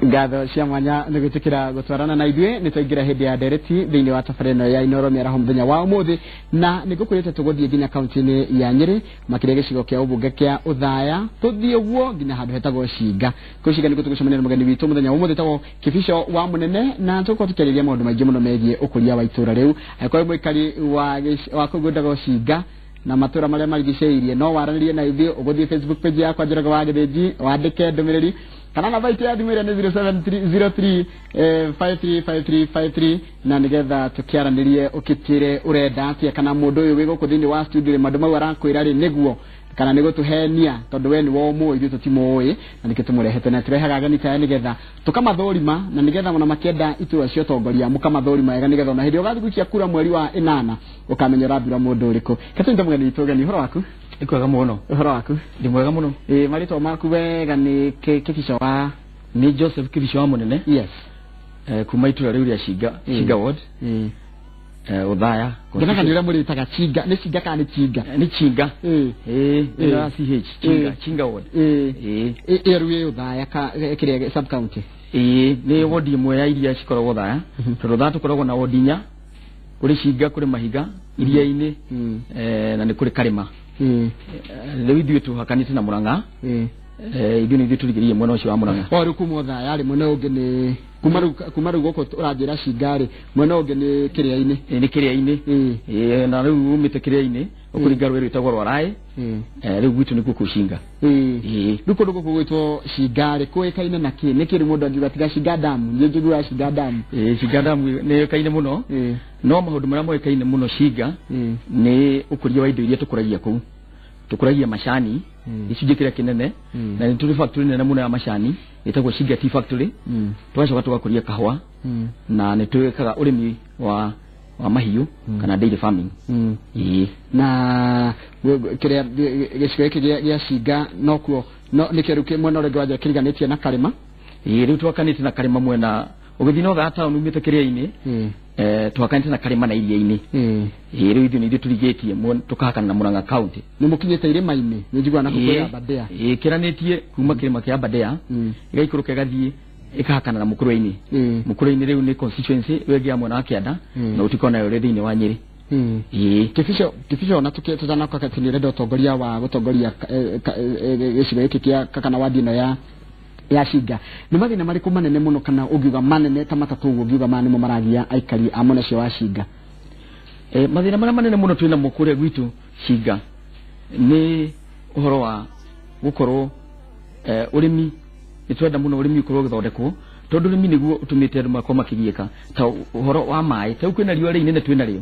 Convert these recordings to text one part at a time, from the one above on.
ngatho cia mwanya nĩ gũtĩkĩra gũtwarana na ithuĩ nĩ twaingĩra hĩndĩ ya ndereti thĩinĩ wa tabarĩra ya Inooro mĩaraho mũthenya wa ũmũthĩ na nĩ ngũkwĩrĩte tũgũthiĩ nginya kaunti-inĩ ya Nyĩrĩ makĩria gĩcigo kĩa ũmbunge kĩa Uthaya tũthiĩ ũguo nginya handũ hetagwo Cinga kũu Cinga nĩ tũgũcemania na mũgeni witũ mũthenya wa ũmũthĩ tagwo Kĩbico wa Mũnene na tũkorwo tũkĩarĩria maũndũ maingĩ mũno megiĩ ũkũria wa itũũra rĩu angĩkorwo mũikari wa kũu gwĩtagwo Cinga na matura marĩa marigicĩirie no waranĩrie na ithuĩ ũgũthiĩ Facebook page yakwa Njoroge wa Gĩthĩnji wandĩke ndũmĩrĩri kana namba itũ ya thimũ ĩrĩa nĩ 0703535353 na nĩgetha tũkĩaranĩrie ũkĩtĩre ũrenda atĩa kana mũndũ ũyũ wĩ gũkũ thĩinĩ wa studio maũndũ mau arakwĩra rĩ nĩguo kana nĩ gũtũhenia tondũ we nĩ womũ ithuĩ tũtimũĩ na nĩkĩo tũmũrehete na tũrehaga ageni ta nĩgetha tũkamathũrima na nĩgetha ona makĩenda itũra cia ũtongoria mũkamathũrima wega nĩgetha ona hĩndĩ ũgathiĩ gũikia kura mweri wa 8 ũkamenya ũrathura mũndũ ũrĩkũ katũnda mũgeni witũ ũgeni ũhoro waku Ikwega muno. Ũhoro waku? Ndi mwega muno. Marĩtwa maku wega nĩ Kĩbico wa ni Joseph Kĩbico wa Mũnene. Yes. Kuma itũra rĩu rĩa Cinga ward. Uthaya. Ngĩnaga nĩ ũrĩa mũrĩtaga Cinga, nĩ Cinga kana nĩ Cinga? Nĩ Cinga. Ĩra CH Cinga ward. Rĩu Uthaya kĩrĩa sub county. Nĩ ward ĩmwe ya iria cikoragwo Uthaya. Tondũ Uthaya tũkoragwo na ward 4. Kũrĩ Cinga kũrĩ Mahiga iria-inĩ na nĩ kũrĩ Karĩma. Rĩu ithuĩ tũhakanĩte na Mũrang'a. Ithuĩ nĩ ithuĩ tũrigĩrĩire mwena ũcio wa Mũrang'a. Rĩu kuma Uthaya rĩ mwena ũngĩ nĩ kuma rĩu gũkũ ũranjĩra Cinga rĩ mwena ũngĩ nĩ Kĩrĩa-inĩ. Nĩ Kĩrĩa-inĩ. Na rĩu umĩte Kĩrĩa-inĩ ũkũringa rũĩ rwĩtagwo rwa Raĩ. Rĩu gwitũ nĩ gũkũ Cinga. Rĩu kũndũ gũkũ gwĩtwo Cinga rĩ kũĩkaine na kĩ nĩ kĩrĩ mũndũ angiuga tiga Cinga Dam nĩ njiguaga Cinga Dam. Cinga Dam nĩ ĩkaine mũno. No maũndũ marĩa moĩkaine mũno Cinga nĩ ũkũria wa indo iria tũkũragia kũu. Tũkũragia macani gĩcunjĩ kĩrĩa kĩnene na nĩ tũrĩ factory nene mũno ya macani ĩtagwo Cinga Tea Factory. Tũgacoka tũgakũria kahũa na nĩ twĩkaga ũrĩmi wa mahiũ kana dairy farming. Na kĩrĩa gĩcigo gĩkĩ gĩa Cinga no kuo nĩ kĩrũ mwena ũrĩa ngwanja kĩriganĩtie na Karĩma. Rĩu twakanĩte na Karĩma mwena ũgĩthiĩ na Uthaya town umĩte Kĩrĩa-inĩ twakanĩte na Karĩma na iria-inĩ. Rĩu ithuĩ nĩ ithuĩ tũrigĩtie tũkahakana na Mũrang'a county. Nĩ mũkinyĩte irĩma-inĩ nĩ njiguaga na kũu ya Aberdare. Kĩranĩtie kuma kĩrĩma kĩa Aberdare ĩgaikũrũka ĩgathiĩ ĩkahakana na Mũkũrwe-inĩ. Mũkũrwe-inĩ rĩu nĩ constituency wĩgia mwena wa Kĩanda na ũtiko nayo rĩ thĩinĩ wa Nyĩrĩ. Kĩbico na tũtanaka nĩ ũrenda ũtongoria wa gũtongoria gĩcigo gĩkĩ kĩa kana wadi ĩno ya Cinga nĩ mathĩna marĩkũ manene mũno kana ũngiuga manene ta matatũ ũguo ũngiuga manene maragia aikari a mwena ũcio wa Cinga? Mathĩna marĩa manene mũno twĩna mo kũrĩa gwitũ Cinga nĩ ũhoro wa gũkorwo ũrĩmi nĩ twenda mũno ũrĩmi ũkorwo ũgĩthondekwo tondũ ũrĩmi nĩguo ũtũmĩte andũ makorwo makĩgiĩka ta ũhoro wa maĩ ta kwĩna riũa rĩu inene twĩna rĩo.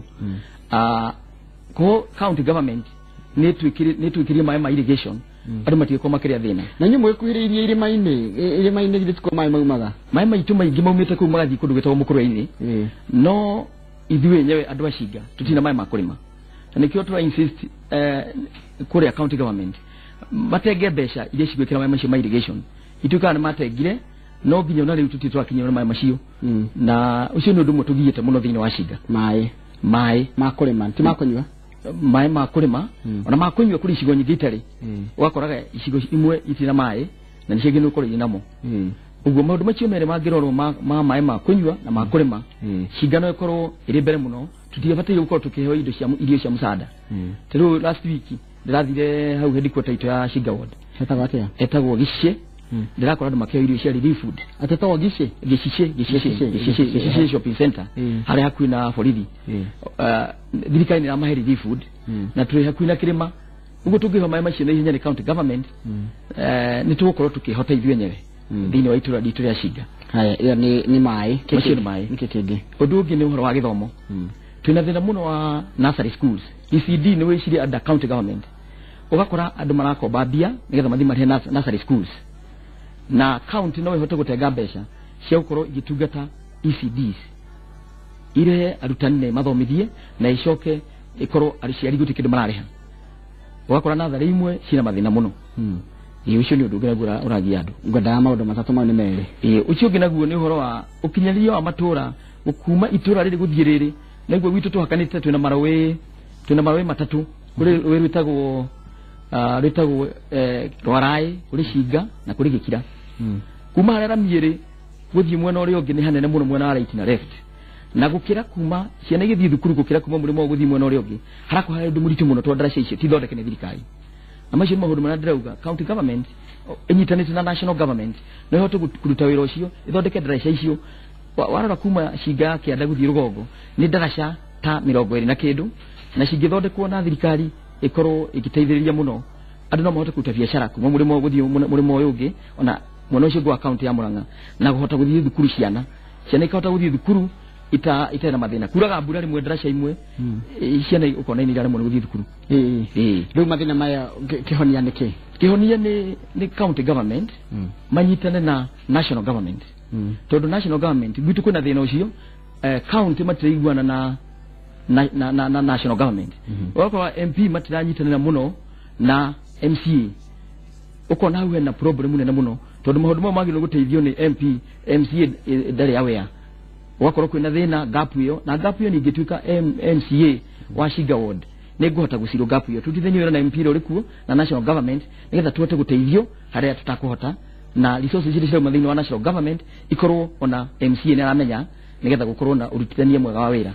County government nĩ twĩkĩrie maĩ ma irrigation andũ matigĩkorwo makĩrĩa thĩna. Na nyuĩ mwĩkuhĩrĩirie irĩma-inĩ githĩ tiko maĩ maumaga? Maĩ maitũ maingĩ maumĩte kũu magathiĩ kũndũ gwĩtagwo Mũkũrwe-inĩ. No ithuĩ enyewe andũ a Cinga tũtirĩ na maĩ ma kũrĩma na nĩkĩo tũra insist kũrĩa county government matenge mbeca iria cigwĩkĩra maĩ macio ma irrigation ituĩkaga nĩ matengire no nginya ona rĩu tũtirĩ twakinyĩra maĩ macio na ũcio nĩ ũndũ ũmwe tũgiĩte mũno thĩinĩ wa Cinga. Maĩ ma kũrĩma ti ma kũnyua? Maĩ ma kũrĩma ona ma kũnyua kũrĩ icigo nyingĩ itarĩ ũgakoraga icigo imwe itirĩ na maĩ na nĩcio ngĩ ũkorwo inamo. Ũguo maũndũ macio merĩ mangĩrorwo ma maĩ ma kũnyua na ma kũrĩma Cinga no ĩkorwo ĩrĩ mbere mũno tũtiabataire gũkorwo tũkĩheo irio cia mũsaada. Rĩu last week ndĩrathire hau headquarter itũ ya Cinga ward etagwo Gĩcice ndĩrakora andũ makĩheo irio cia relief food. Atetagwo Gĩcice shopping center harĩa hakuhĩ na borithi. Thirikari nĩ ĩramahe relief food na tũrĩ hakuhĩ na kĩrĩma ũguo tũngĩheo maĩ macio na ihenya nĩ county government nĩ tũgũkorwo tũkĩhota ithuĩ enyewe thĩinĩ wa itũra ritũ rĩa Cinga. Haya nĩ maĩ macio nĩ maĩ. Ũndũ ũngĩ nĩ ũhoro wa gĩthomo. Twĩna thĩna mũno wa nursery schools. ECD nĩ wĩcirie under county government ũgakora andũ marakomba mbia nĩgetha mathiĩ marĩhe nursery schools na county no ĩhote gũtenga mbeca cia gũkorwo igĩtungata ECDs irehe arutani na mathomithie na icoke ĩkorwo aciari gũtirĩ kĩndũ mararĩha ũgakora natharĩ imwe ciĩna mathĩna mũno. Ũcio nĩ ũndũ ũngĩ naguo ũragia andũ. Ngwendaga maũndũ matatũ mau nĩ merĩ. Ũcio ũngĩ naguo nĩ ũhoro wa ũkinyanĩria wa matũũra gũkuma itũũra rĩrĩ gũthiĩ rĩrĩ naguo gwitũ tũhakanĩte twĩna marũĩ matatũ kũrĩ rũĩ rwĩtagwo rwĩtagwo Rwaraĩ kũrĩ Cinga na kũrĩ Gĩkira. Kuma harĩa Ramiĩrĩ guthii mwena uri ungi ni hanene muno mwena wa right na left na gukira kuma ciana igithii thukuru gukira kuma murimo wa guthii mwena uri ungi harako hari ndu muritu muno to ndaraca icio ti thondeke ni thirikari amacio maundu marĩa ndĩrauga county government inyitanĩte na national government no ihote kuruta wĩra ũcio ithondeke ndaraca icio warora kuma Shinga Kĩanda gũthiĩ Rũgongo nĩ ndaraca ta 20 na kĩndũ na cingĩthondekwo na thirikari ikorwo igiteithĩrĩria muno andũ no mahote kuruta biacara kuma mũrimo gũthiĩ mũrimo ũyũ ũngĩ ona mwana ũcio gwa account ya Murang'a na kũhota gũthiĩ thukuru ciana ikahota gũthiĩ thukuru itena mathina kuraga mbura rimwe ndaraca imwe ciana ukona ni rimwe gũthiĩ thukuru rĩu mathina maya kĩhonia nĩkĩ kĩhonia ni county government manyitane na national government tondũ national government gwitu kwĩna thĩna ũcio county matiraiguana na national government wakwa MP matiranyitanĩra muno na MCA ukona hau hena problem nene muno tondũ maũndũ mau magĩrĩirwo gũteithio nĩ MP MCA ndarĩ aware wakorwo kwĩna thĩna gap ĩyo na gap ĩyo ningĩtuĩka MCA wa Shinga ward nĩ ngũhota gũcirwo gap ĩyo tutithanie na MP ũrĩ kuo na national government nĩgetha tuhote gũteithio harĩa tutakũhota na resources iria cirauma thĩinĩ wa national government ikorwo ona MCA nĩ aramenya nĩgetha gũkorwo na ũrutithania mwega wa wĩra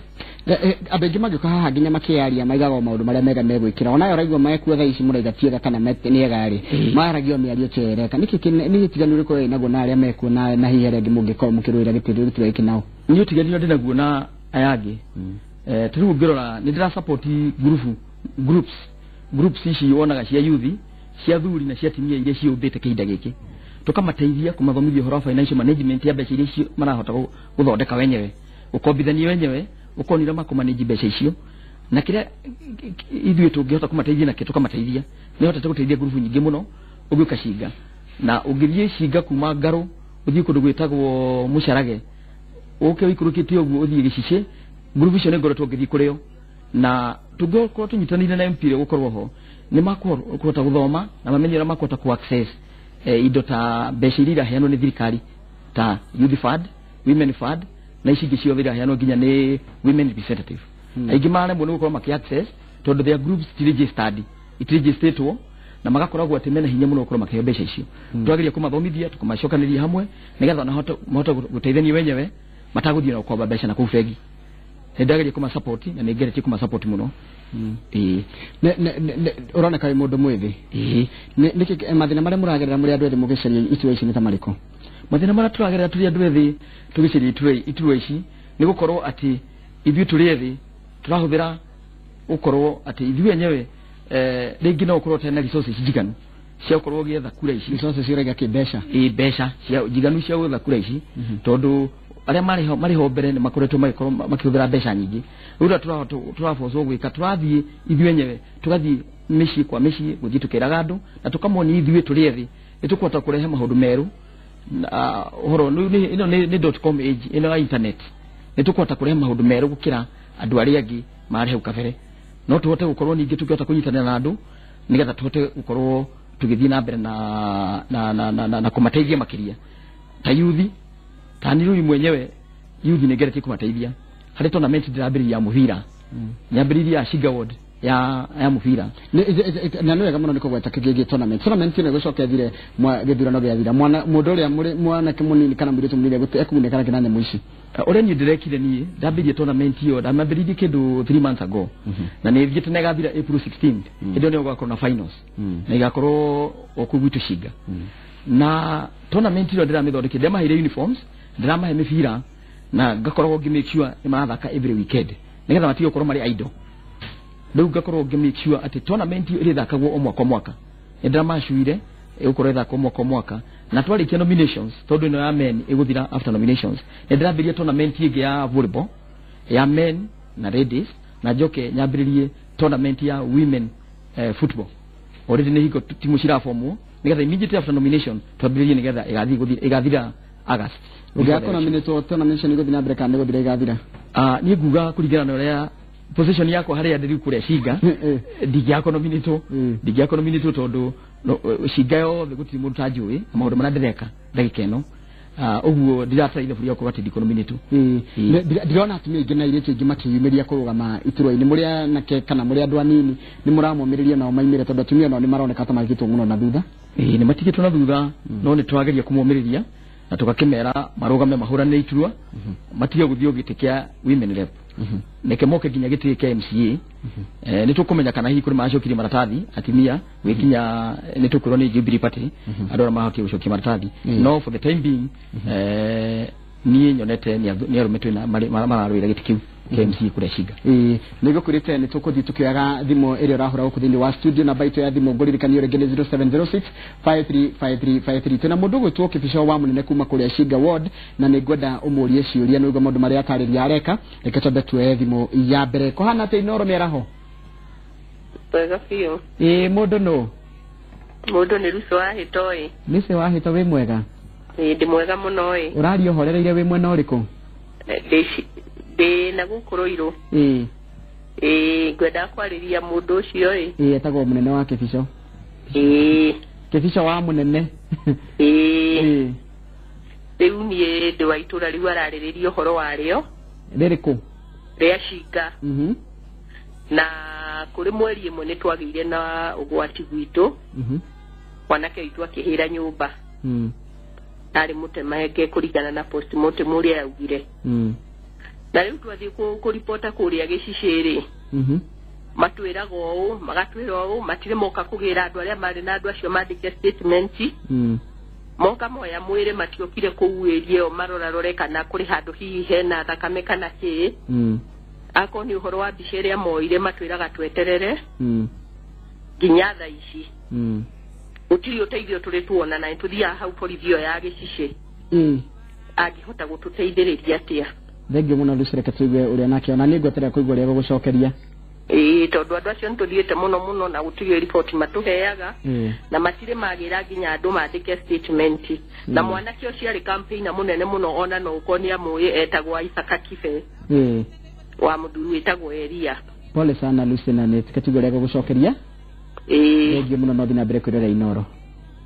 andũ aingĩ magĩũka haha nginya makĩaria maigaga maũndũ marĩa mega megwĩkĩra ona ũraigua mekuo thaa ici mũraigatiega kana nĩega-rĩ maragio mĩario tereka nĩ gĩtiganu ũrĩkũ naguo na arĩa mekuo na hihi arĩa angĩ mũngĩkorwo mũkĩrũĩra gĩtĩĩro gĩkĩ nao nĩ ũtiganio ndĩnaguo na aya angĩ tũrĩu ngĩrora nĩ ndĩra support groups ici wonaga cia youth cia thuri na cia timia iria ciũmbĩte kĩhinda gĩkĩ tukamateithia kumathomithia ũhoro wa financial management ya mbeca iria marahota gũthondeka wenyewe ũkombithania wenyewe ukonira makumanage mbeca icio na kĩrĩa ithuĩ tũngĩhota kũmateithia nakĩo tukamateithia nĩ hotete gũteithia group nyingĩ muno ũgĩũka Shinga na ũngĩthiĩ Shinga kuma Ngaro ũthiĩ kũndũ gwĩtagwo Mũcarage ũke wĩikũrũkĩte ũguo ũthiĩ Gĩcice group icio nĩ ngoretwo ngĩthiĩ kũrĩo na tũngĩkorwo tũnyitanĩire na MP gũkorwo ho nĩ makũhota gũthoma na mamenyera makũhota ku access indo ta mbeca iria iraheanwo nĩ thirikari ta youth fund women fund na ici ingĩ ciothe iraheanwo nginya nĩ women representative aingĩ maremwo nĩ gũkorwo maki access tondũ their groups itiregistrĩtwo na magakoragwo atĩ mena hinya mũno gũkorwo makĩheo mbeca icio twagĩrĩire kũmathomithia tukamacokanĩria hamwe nĩgetha na mahote gũteithania wenyewe matagũthiĩ na gũkomba mbeca na kũu bengi nĩndagĩrĩire kũmasupport na nĩngeretie kũmasupport mũno ũroneka wĩ mũndũ mwĩthĩ nĩkĩ mathĩna marĩa mũragerera mũrĩ andũ ethĩ mũgĩcaria iturwa ici nĩ ta marĩkũ mathĩna marĩa tũragerera tũrĩ andũ ethĩ tũgĩcaria iturwa ici nĩ gũkorwo atĩ ithuĩ tũrĩ ethĩ tũrahũthĩra gũkorwo atĩ ithuĩ enyewe rĩngĩ no ũkorwo tena resources njiganu cia gũkorwo ũgĩetha kura ici resources ciũragia kĩmbeca mbeca cia njiganu cia gwetha kura ici tondũ arĩa marĩho mbere nĩ makoretwo makĩhũthĩra mbeca nyingĩ rĩu tũrabocwo gwĩka tũrathiĩ ithuĩ enyewe tũgathiĩ mĩciĩ kwa mĩciĩ gũthiĩ tũkĩraga andũ na tũkamonia ithuĩ tũrĩ ethĩ nĩ tũkũhota kũrehe maũndũ merũ ũhoro ĩno nĩ .com age ĩno ya internet nĩ tũkũhota kũrehe maũndũ merũ gũkĩra andũ arĩa angĩ marĩ hau kabere no tũhote gũkorwo ningĩ tũkĩhota kũnyitanĩra na andũ nĩgetha tũhote gũkorwo tũgĩthiĩ na mbere na kũmateithia makĩria ta youth ta niĩ mwenyewe youth nĩngeretie kũmateithia harĩ tournament ndĩrambĩrĩria ya mũbira nyambĩrĩria ya Shinga ward ya mũbira na nĩ wega mũno nĩ kũgweta kĩgĩgĩ tournament ĩno ĩgũcoka ĩthire gĩthurano gĩathira mũndũ ũrĩa mwanake mũnini kana mũirĩtu mũnini ekũgunĩka na nyamũ ici ũrĩa niĩ ndĩrekire niĩ ndambĩrĩrie tournament ĩyo ndamambĩrĩirie kĩndũ 3 months ago na nĩ thiĩte na ĩgathira April 16 hĩndĩ ĩyo nĩ gũgakorwo na finals na igakorwo okũu gwitũ Shinga na tournament ĩyo ndĩramĩthondekire ndĩramaheire uniforms ndĩramahe mĩbira na ngakorwo ngĩ make sure nĩ marathaka every weekend nĩgetha matige gũkorwo marĩ idle rĩu ngakorwo ngĩ make sure atĩ tournament ĩyo ĩrĩthakagwo o mwaka nĩ ndĩramacuire ĩgũkorwo ĩthakwo o mwaka na twarĩkia nominations tondũ ĩno ya men ĩgũthira after nominations nĩ ndĩrambĩrĩria tournament ĩngĩ ya volleyball ya men na ladies na njoke nyambĩrĩrie tournament ya women football already nĩ hingo timu cirafomwo nĩgetha immediately after nomination twambĩrĩrie nĩgetha ĩgathira August ũngĩakona nominate tournament nĩgũthiĩ na mbere kana nĩgũthira ĩgathira niĩ nguga kũringana na ũrĩa position yako harĩa ndĩrĩ kũrĩa Shinga ndingĩakona nominate tondũ Shinga yothe gũtirĩ mũndũ ta njũĩ maũndũ marĩa ndĩreka ndagĩka ĩno ũguo ndĩrataraitha bũrũri wakwa atĩ ndikonominĩtwo ndĩrona atumia aingĩ na airĩtu aingĩ makĩyumĩria kũrũgama iturwa-inĩ mũrĩ anake kana mũrĩ andũ anini nĩ mũramomĩrĩria nao maimĩre tondũ atumia nao nĩ maroneka ta marigĩtwo mũno na thutha nĩ matigĩtwo na thutha no nĩ twageria kũmomĩrĩria na tukakimera marugame mahurane iturwa matige guthio gitikia women rep neke moke ginya gitikia KMCA nitukumenya kana hihi kuri macokiri maratathi atimia wikinya nitukuro ni Jubilee Party adora mahaki gucokia maratathi no for the time being ni nyonete ni arumetwe na mararwira gitikiu KMC kure shiga nigo kurite ni tukuthi tukiaga thimo iri rahura guku thini wa studio na baito ya thimo ngoririkanio rege 0706 535353 tena mundu gwitwo kibisho wa munene kuma kure shiga ward na ni ngwenda umurie ciuria nugo mundu maria atariria areka reke tobe tuwe thimo ya mbere ko hana te inoro meraho wega fio mundu no mundu ni ruso wa hitoi nise wa hito we mwega ndi mwega muno urario horereire we mwena uriku de na gukoroiro gwenda kwariria mundu ucio etagwo munene wa kibisho kibisho wa munene riu nie ndi wa itura riu arariririo horo wario ririku ria shinga na kuri mweri imwe ni twagire na ugwati gwitu wanake itu akihira nyumba ari mutemahenge kurigana na postmortem uria yaugire na riu twathi ku reporta kuria giciciri matwiraga uu magatwira uu matire moka kugira andu aria mari na andu acio mandike statement moka moya mwire matiokire kuuirie o marorarore kana kuri handu hihi hena thakame kana ki ako ni uhoro wa biceria moire matwiraga tweterere ginya tha ici utiri uteithio turi tuona na tuthia hau polithio ya gicici agihota gututeithiriria atia thengio muno lucireke tuigue uria nake ona ningweterera kuigua uria gugucokeria tondu andu acio ntuthiite muno na gutiri report matuheaga na matire magira ginya andu mandike statement na mwanake ucio ari campaign munene muno ona no ukonia muye etagwa Isaka Kife wa muduru etagwa Elia pole sana Lucina ne tikatuigue uria gugucokeria thengio muno no thina mbere kwirera inoro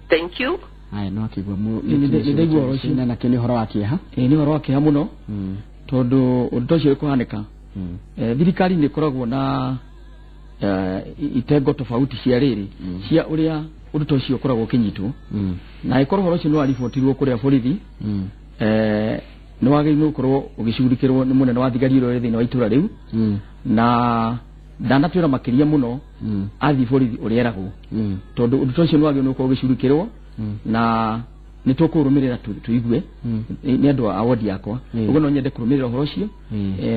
thank you ai no akigwa mu ndeigua rocina na kini horo wakiha ni horo wakiha muno tondu undu ucio kuhanika thirikari ni koragwo na itengo tofauti cia riri cia uria undu ucio koragwo kinyitwo na ikorwo horo ucio no arifotirwo kuria borithi no wagirwo korwo ugicurikirwo ni munene wa thigari ro thini wa itura riu na ndanatwira makiria muno athi borithi uria eragwo tondu undu ucio no wagirwo no ugicurikirwo na ni tukurumirira tuigue ni andu a ward yakwa ugo no nyende kurumirira horo cio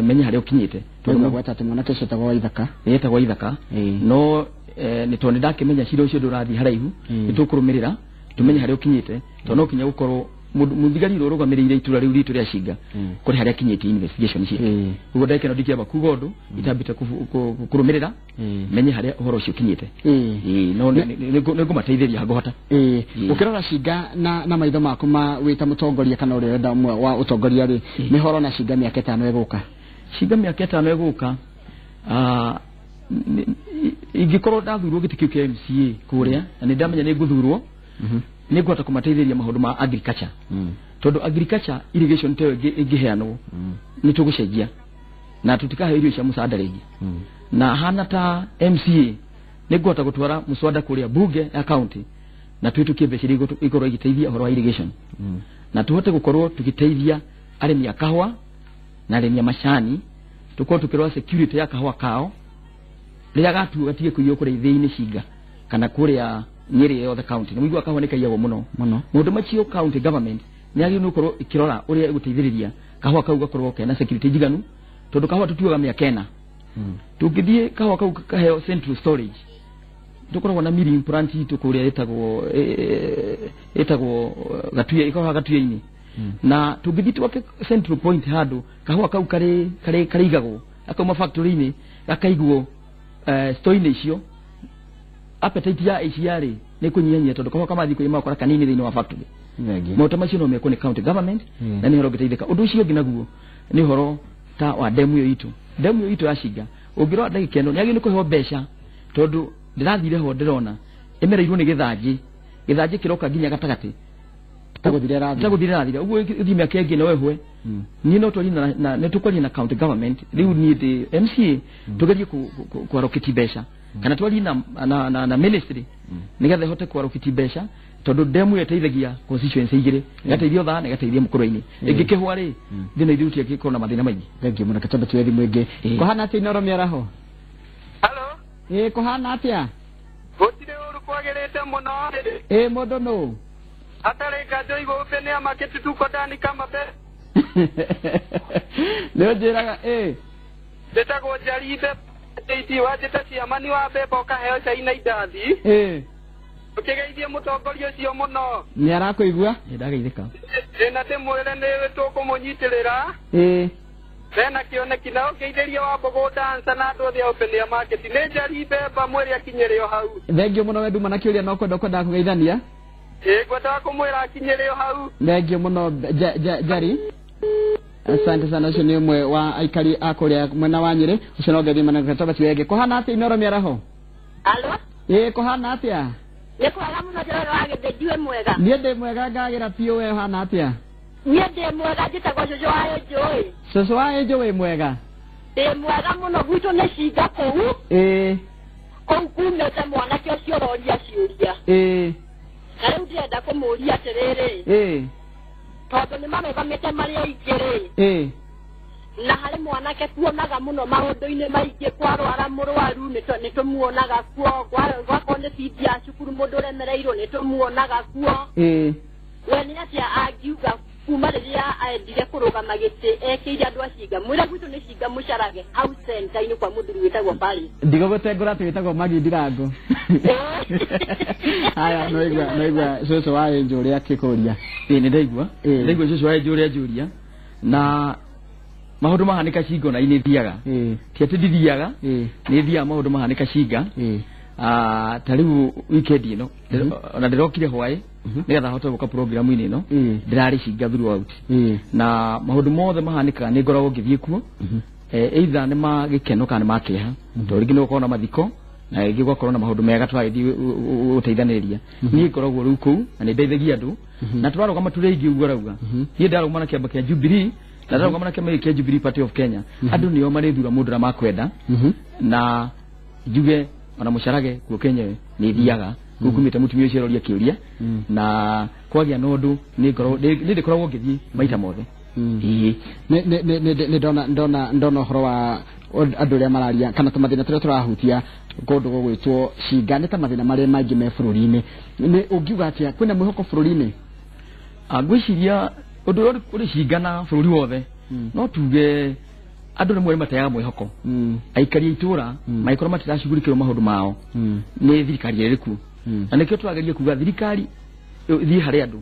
menye hari ukinyite tondu gwata ati mwana kece tagwa ithaka yetagwa ithaka no ni tondu ndakimenya ciro ucio ndurathi haraihu ni tukurumirira tumenye hari ukinyite tondu no kinya gukorwo muthigari ro rugamirire itura riu ritu ria Shinga kuri hari akinyite investigation cio ugo ndake no dikiaba kuga undu itambite kurumirira menye hari horo cio kinyite no ni ngumateithiria hagohota ukirora Shinga na maitho maku ma wita mutongoria kana uri wenda umwe wa utongoria ri ni horo na Shinga miaka 5 eguka Shinga miaka 5 eguka ingikorwo ndathurwo gitikio kia MCA kuria na ndamenya ni nguthurwo ni gwata kumateithĩria maundu ma agriculture tondu agriculture irrigation teyo ingiheanwo ni tugucenjia na tutikahe irio cia musada rĩngĩ na hana ta MCA ni gwata gutwara muswada kuria bunge ya county na twitukie mbeca ikorwo igiteithia horo wa irrigation na tuhote gukorwo tugiteithia arĩmi a kahwa na arĩmi a macani tukorwo tukirwa security ya kahwa kao rĩrĩa gatige kuiyo kuria thĩinĩ Shinga kana kuria Nyeri yo the county no igwa kahoneka yago muno mundu macio county government ni agi no korwo ikirora uria guteithiriria kahwa kau gakorwo kena security jiganu tondu kahwa tutuaga mia kena tungithie kahwa kau kaheo central storage tukorwo na milling plant tukuria etagwo gatuye ikawa gatuye-ini na tungithie twake central point hadu kahwa kau kare igagwo akoma factory-ini gakaigwo store-ini icio appetite ya ACR ni kunyihanyia tondu kahwa kama thiko ima kora kanini thini wa factory mota macio no mekone county government na ni horo giteithika undu ucio nginaguo ni horo ta wa demu yo itu ya Shinga ungirwa ndagika eno ni agi ni kuhewa mbeca tondu ndirathire ho ndirona emereirwo ni githanji kiroka nginya gatagati taguthire rathire uguo thimia kengi no wehwe ni no twari na ne tukwari na county government riu ni the MCA tugerie ku allocate mbeca kana twari na ministry nigetha hote kwarukiti besha tondu demu yeteithagia constituency igire gateithio tha na gateithia mukuru-ini ingikihwa ri thina ithuti akiko na mathina maingi thank you munaka tondu twethi mwingi kohana atia Inoro Miaraho Hello kohana atia gutire uru kwagerete muno mundu no atare gajo igo upene amaketi tuko ndani kama be leo njiraga ndetagwo Njaribe iti wajete ciamani wa bebo kaheo caina indathi ukigeithie mutongoria ucio muno ni arakuigua ndageithika ndina ndimwire ni tukumunyitĩrĩra Tena kioneki na ugeithĩria wa Mbogo dance na andu othe open ya market ni Njaribe mweri akinyĩrio hau thengio muno wendu mana kiuria no kwenda kugeithania ngwenda kumwira akinyĩrio hau thengio muno Jari asante sana ucio ni umwe wa aikari akuria mwena wa Nyeri ucio no ngethi mana gatoba tiwege kohana atia Inoro Miaraho Alo kohana atia Nikuaga muno njoro wagithe ndiwe mwega nie ndi mwega ngagira pio we hana atia nie ndi mwega njitagwo Cucu wayo njui Cucu wayo njui mwega ndi mwega muno gwitu ni cinga kuu kuu kumete mwanake ucio roria ciuria na riu ndirenda kumuria atiriri tondu ni marũgamĩte marĩ aingĩ na harĩ mwanake tuonaga muno maũndũ-inĩ maingĩ kwarwara mũrwaru nĩ tũmuonaga kuo gwakorwo nĩ bithi ya cukuru mũndũ ũremereirwo nĩ tũmuonaga kuo we nĩ atĩa angiuga kuma rĩrĩa endire kũrũgama gĩtĩ ekĩire andũ a Cinga mwĩre gwitũ nĩ Cinga mũcarage hau center-inĩ kwa mũthuri wĩtagwo Paris ndigũgũtengũra atĩ wĩtagwo Magi Ndirango haya noigua Cucu wayo njũri akĩkũria nĩ ndaigua Cucu wayo njũri anjũria na maundu mahanika Cinga na ini thiaga ti ati ndithiaga ni thia maundu mahanika Cinga ta riu weekend ino ona ndirokire hwaĩ nigetha hote guka program ini ino ndirari Cinga throughout na maundu mothe mahanikaga ni ngoragwo ngithie kuo either ni magikeno kana ni makĩeha to ringi ni gukorwo na mathiko na ringi gukorwo na maundu mega twagithie uteithaniria ni ngoragwo riu kuu na ni ndeithagia andu na twarũgama tũrĩ aingĩ uguo rauga ni ndarũgama na kĩamba kĩa Jubilee na ndarũgama na kĩama kĩa Jubilee Party of Kenya andu nio marĩthura mũndũ na makwenda na njuge ona mũcarage guo Kenya ni thiaga gukumite mutumia ucio roria kĩũria na kwagĩa na ũndũ ni ndikoragwo ngĩthiĩ maita mothe ni ndona ũhoro wa andũ arĩa mararia kana tũmathĩna tũrĩa tũrahutia kũndũ gũgwĩtwo Cinga nĩ ta mathĩna marĩa maingĩ me bũrũri-inĩ nĩ ũngiuga atĩa kwĩna mwĩhoko bũrũri-inĩ ngwĩciria ũndũ ũrĩ Cinga na bũrũri wothe no tuge andũ rĩmwe mateaga mwĩhoko aikari itũra maikorwo matiracugurikĩrwo maũndũ mao nĩ thirikari ĩrĩ kuo na nĩkĩo twageria kuga thirikari thiĩ harĩ andũ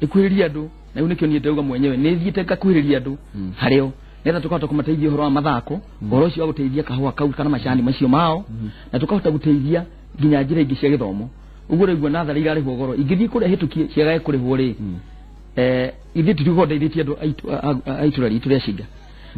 ĩkuhĩrĩrie andũ na nĩkĩo niĩ ndauga mwenyewe nĩ thiĩte ngakuhĩrĩria andũ harĩo nĩgetha tũkahota kũmateithia ũhoro wa mathako ũhoro ũcio wa gũteithia kahũa kau kana macani macio mao na tũkahota gũteithia nginya njĩra ingĩ cia gĩthomo ũguo rĩguo natharĩ irarĩhwo goro ingĩthiĩ kũrĩa hĩtũkie ciagae kũrĩhwo rĩ ithuĩ tũtigũkorwo ndeithĩtie andũ a itũra ritũ rĩa Cinga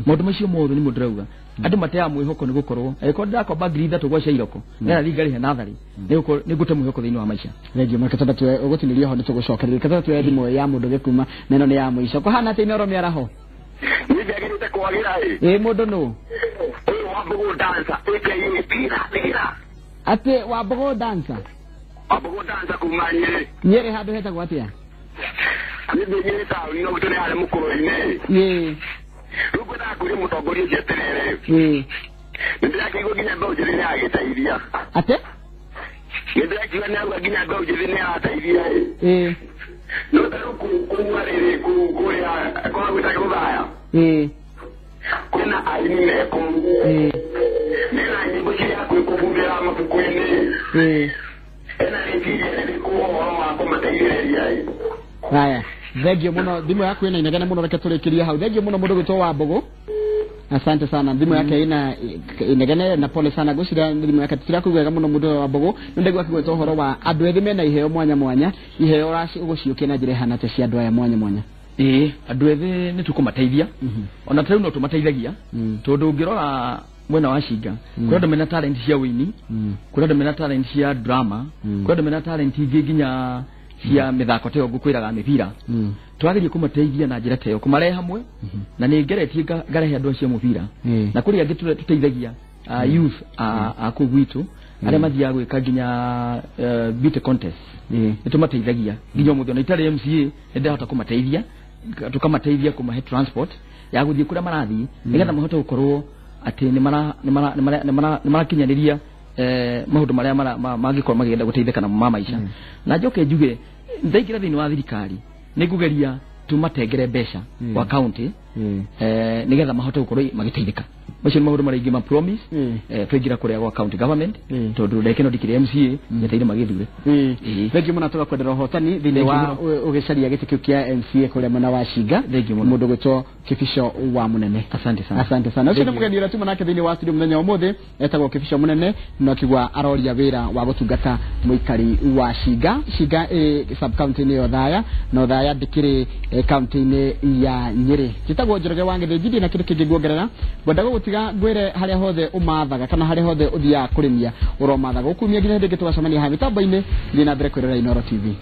maũndũ macio mothe nĩ mũndũ rauga andũ mateaga mwĩhoko nĩ gũkorwo angĩkorwo ndĩrakomba ngiri ithatũ gwa Cairoko nĩgetha thiĩ ngarĩhe natharĩ nĩ ngũte mwĩhoko thĩinĩ wa maica thengio mũno katamba twe ũgũtinĩria ho nĩ tũgũcokereria katamba twe thimũ ya mũndũ gĩkuma na ĩno nĩ ya mũico kũhana atĩ Inoro Miaraho nĩndiagĩrĩte kwagĩra mũndũ nũ wa Mbogo dancer ĩkĩira atĩ wa Mbogo dancer kuma Nyeri handũ hetagwo atĩa nĩ Nyeri taũni no tũrĩ harĩ mũkũrũ-inĩ rĩu kwenda kwĩre mũtongoria ũcio atĩrĩrĩ nĩndĩrakĩigua nginya mbeũ njĩthĩ nĩyagĩteithia atĩ nĩndĩrakiuga nĩauga nginya mbeũ njĩthĩ nĩyarateithia no tarĩu kuma rĩrĩ kũrĩa kwa gwĩta Rũthaya kwĩna aini meko nĩna nyĩmbo ciria kwĩkũbundĩra mabuku-inĩ ena rĩciria rĩrĩkũ ũhoro wa kũmateithĩrĩria haya thengio muno thimũ yaku ĩna inegene muno reke tũrĩkĩrie hau thengio muno mũndũ gwĩtwo wa Mbogo asante sana thimũ yake ina inegene na pole sana gwĩciria thimũ yake tũtirakũigua mũno mũndũ wa Mbogo nĩndegwa akĩgweta ũhoro wa andũ ethĩ mena iheo mwanya mwanya iheo ũgũciũkia na njĩra ihana ta cia andũ aya mwanya mwanya andũ ethĩ nĩ tũkũmateithia ona tarĩu no tũmateithagia tondũ ũngĩrora mwena wa Cinga kũrĩ andũ mena talent cia wĩini kũrĩ andũ mena talent cia drama kũrĩ andũ mena talent ingĩ nginya cia mĩthako ta ngũkwĩraga mĩbira twagerie kũmateithia na njĩra ta ĩyo kũmarehe hamwe na nĩ ngeretie ngarehe andũ acio mũbira na kũrĩ angĩ tũteithagia youth a kũu gwitũ arĩa mathiaga gwĩka nginya beauty contest nĩtũmateithagia nginya mũthĩ ona itarĩ MCA nĩndahota kũmateithia tukamateithia kumahe transport ya gũthiĩ kũrĩa marathiĩ nĩgetha mahote gũkorwo atĩ nĩ marakinyanĩria maũndũ marĩa mangĩkorwo magĩenda gũteithĩka na maica na njoke njuge ndaingĩra thĩinĩ wa thirikari nĩngũgeria tumatengere mbeca wa county nĩgetha mahote gũkorwo magĩteithĩka macio nĩ maũndũ marĩa ingĩ ma promise tũingĩra kũrĩa gwa county government tondũ ndeke no ndikire MCA nyeteire magĩthure thengi mũno tũgakwendera ũhotani thĩinĩ wa ũgĩcaria gĩtĩ kĩu kĩa MCA kũrĩa mwena wa Shinga mũndũ gwĩtwo Kĩbico wa Mũnene. Asante sana ũcio nĩ mũgeni ũrĩa tuma nake thĩinĩ wa studio mũthenya ũmũthĩ etagwo Kĩbico Mũnene no kigwa aroria wĩra wa gũtungata mũikari wa Shinga sub county nĩ Othaya no Othaya ndikĩrĩ county-inĩ ya Nyeri njĩtagwo Njoroge wa Gĩthĩnjiri na kĩndũ kĩngĩ nguongerera ngwenda gũgũtiga ngwĩre harĩa hothe ũmathaga kana harĩa hothe ũthiaga kũrĩmia ũromathaga ũkumia nginya hĩndĩ ĩngĩ tũgacemania ha mĩtambo-inĩ thiĩ na mbere kwĩrora Inooro TV.